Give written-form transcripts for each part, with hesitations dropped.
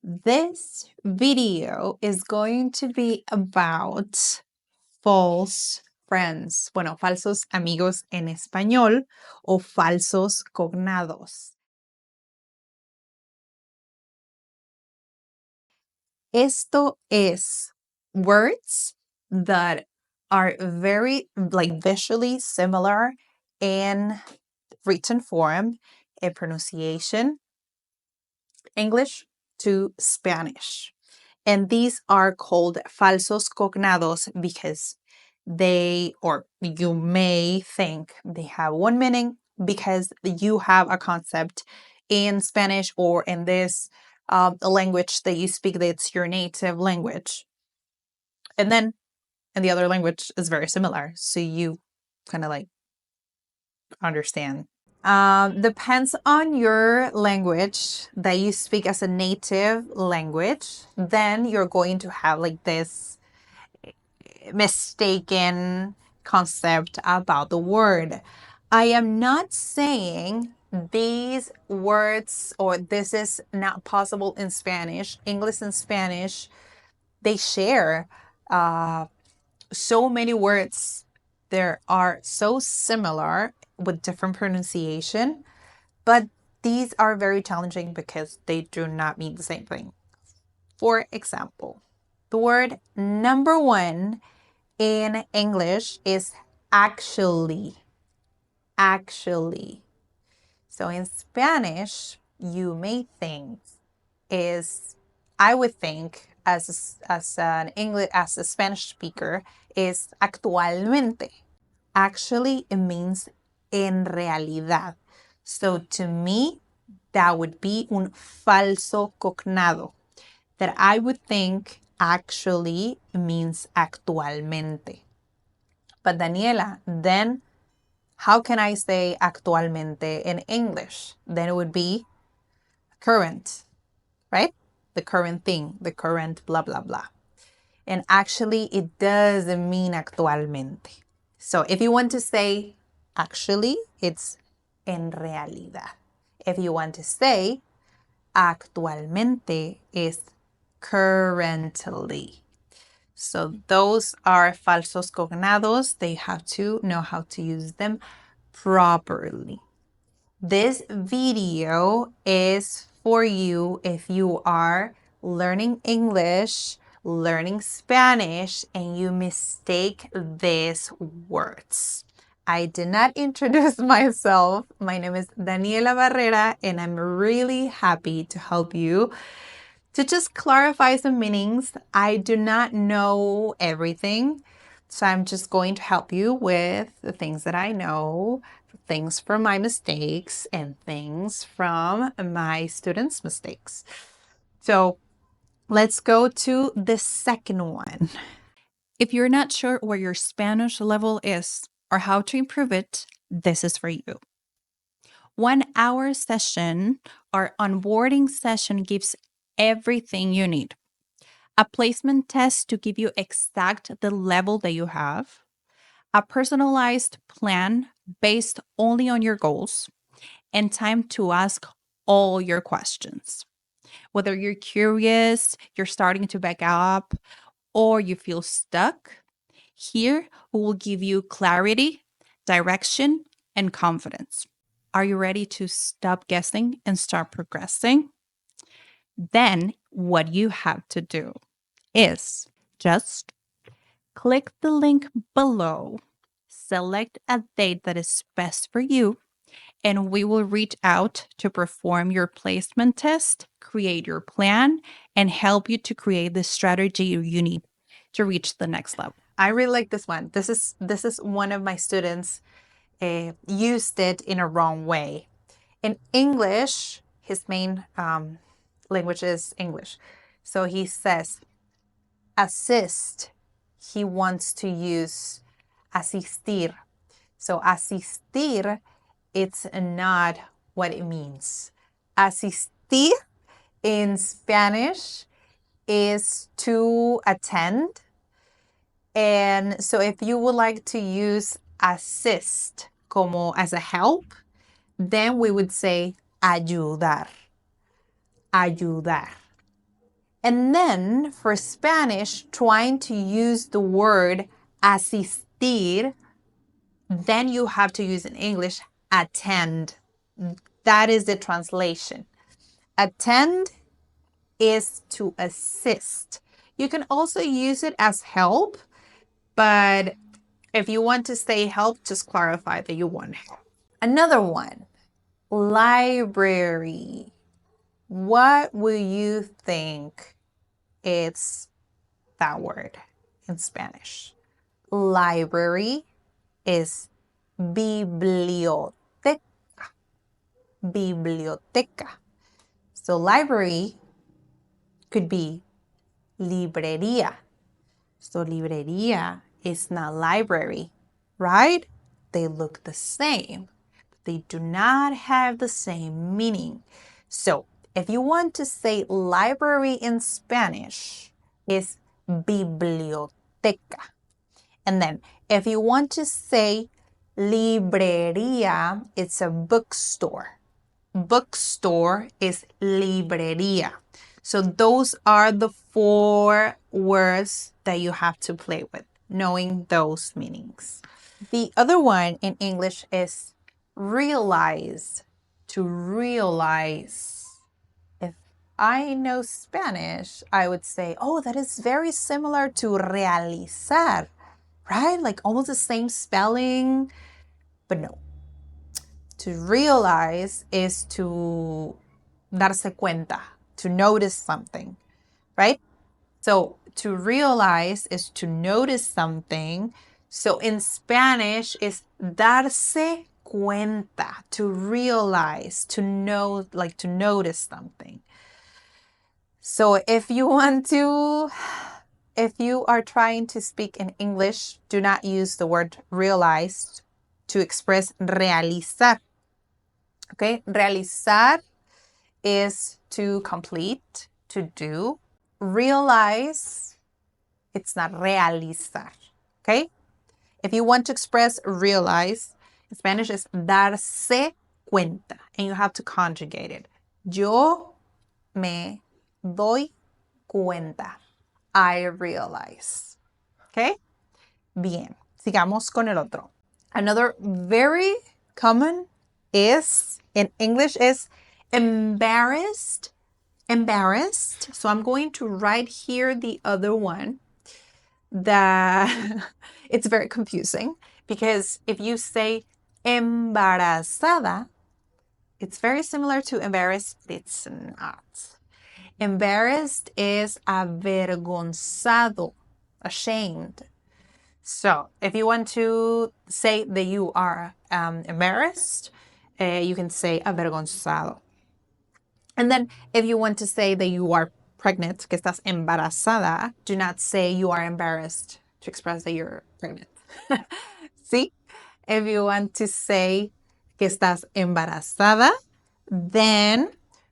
This video is going to be about false friends. Bueno, falsos amigos en español o falsos cognados. Esto es words that are very visually similar in written form, in pronunciation, English to Spanish. And these are called falsos cognados because they, or you may think they have one meaning because you have a concept in Spanish or in this language that you speak that's your native language. And then in the other language is very similar. So you kind of understand. Depends on your language that you speak as a native language, then you're going to have this mistaken concept about the word. I am not saying these words or this is not possible in Spanish. English and Spanish, they share so many words. There are so similar with different pronunciation, but these are very challenging because they do not mean the same thing. For example, the word number one in English is actually. Actually. So in Spanish, you may think I would think as a Spanish speaker is actualmente. Actually, it means en realidad. So to me, that would be un falso cognado. That I would think actually means actualmente. But Daniela, then how can I say actualmente in English? Then it would be current, right? The current thing, the current blah, blah, blah. And actually, it doesn't mean actualmente. So if you want to say actually, it's en realidad. If you want to say actualmente, it's currently. So those are falsos cognados. They have to know how to use them properly. This video is for you if you are learning English, learning Spanish, and you mistake these words. I did not introduce myself. My name is Daniela Barrera, and I'm really happy to help you to just clarify some meanings. I do not know everything, so I'm just going to help you with the things that I know, things from my mistakes, and things from my students' mistakes. So let's go to the second one. If you're not sure where your Spanish level is or how to improve it, this is for you. 1 hour session or onboarding session gives everything you need. A placement test to give you exact the level that you have, a personalized plan based only on your goals, and time to ask all your questions. Whether you're curious, you're starting to back up, or you feel stuck, here we will give you clarity, direction, and confidence. Are you ready to stop guessing and start progressing? Then what you have to do is just click the link below, select a date that is best for you, and we will reach out to perform your placement test, create your plan, and help you to create the strategy you need to reach the next level. I really like this one. This is one of my students used it in a wrong way. In English, his main language is English. So he says, assist. He wants to use asistir. So asistir, it's not what it means. Asistir in Spanish is to attend. And so if you would like to use assist como as a help, then we would say ayudar. Ayudar. And then for Spanish, trying to use the word asistir, then you have to use in English attend. That is the translation. Attend is to assist. You can also use it as help, but if you want to say help, just clarify that you want help. Another one, library. What will you think it's that word in Spanish? Library is biblioteca. Biblioteca. So library could be librería. So librería is not library, right? They look the same. They do not have the same meaning. So if you want to say library in Spanish, it's biblioteca. And then if you want to say librería, it's a bookstore. Bookstore is librería. So those are the 4 words that you have to play with, knowing those meanings. The other one in English is realize, to realize. If I know Spanish, I would say, oh, that is very similar to realizar, right? Like almost the same spelling, but no. To realize is to darse cuenta, to notice something, right? So to realize is to notice something. So in Spanish is darse cuenta, to realize, to know, like to notice something. So if you are trying to speak in English, do not use the word realize to express realizar. Okay, realizar is to complete, to do. Realize, it's not realizar. Okay, if you want to express realize, in Spanish is darse cuenta, and you have to conjugate it. Yo me doy cuenta. I realize. Okay, bien. Sigamos con el otro. Another very common is in English is embarrassed. Embarrassed. So I'm going to write here the other one that it's very confusing because if you say embarazada, it's very similar to embarrassed, but it's not. Embarrassed is avergonzado, ashamed. So if you want to say that you are embarrassed, you can say avergonzado. And then if you want to say that you are pregnant, que estás embarazada, do not say you are embarrassed to express that you're pregnant. See? If you want to say que estás embarazada, then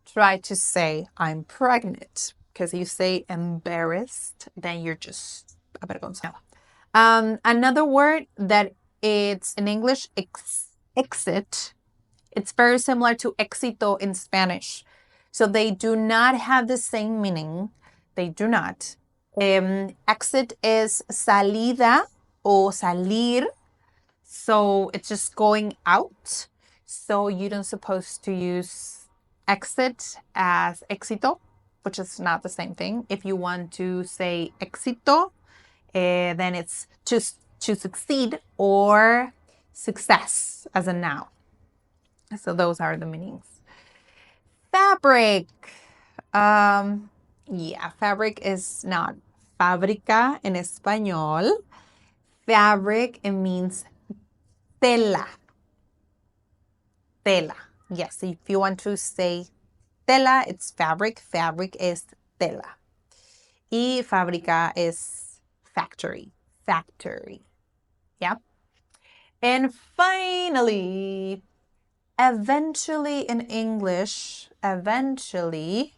try to say I'm pregnant. Because you say embarrassed, then you're just avergonzado. Another word that it's in English, exit. It's very similar to éxito in Spanish. So they do not have the same meaning. They do not. Exit is salida o salir. So it's just going out. So you don't supposed to use exit as éxito, which is not the same thing. If you want to say éxito, then it's to succeed or success as a noun. So those are the meanings. Fabric. Fabric is not fábrica in español. Fabric, it means tela. Tela. Yes, if you want to say tela, it's fabric. Fabric is tela. Y fábrica is factory. Factory. Yeah. And finally, eventually in English, eventually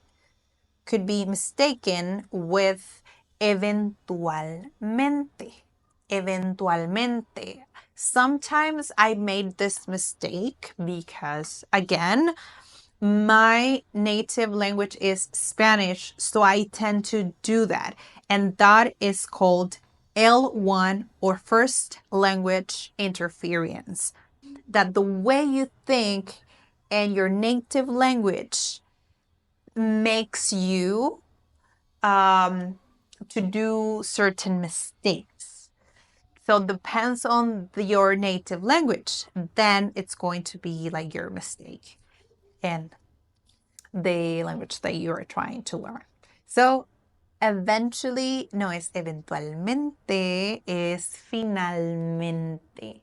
could be mistaken with eventualmente. Eventualmente. Sometimes I made this mistake because, again, My native language is Spanish, so I tend to do that. And that is called L1 or first language interference. That the way you think and your native language makes you to do certain mistakes. So depends on your native language, then it's going to be like your mistake and the language that you are trying to learn. So eventually no es eventualmente, es finalmente.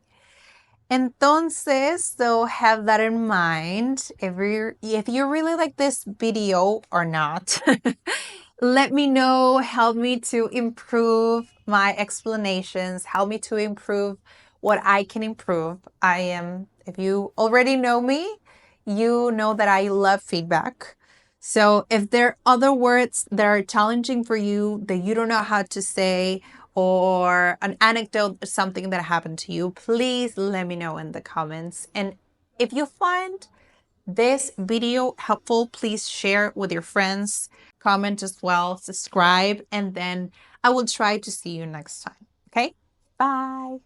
Entonces, so have that in mind. If you really like this video or not, let me know. Help me to improve my explanations. Help me to improve what I can improve. If you already know me, you know that I love feedback. So if there are other words that are challenging for you that you don't know how to say, or an anecdote or something that happened to you, please let me know in the comments. And if you find this video helpful, please share it with your friends, comment as well, subscribe, and then I will try to see you next time. Okay? Bye.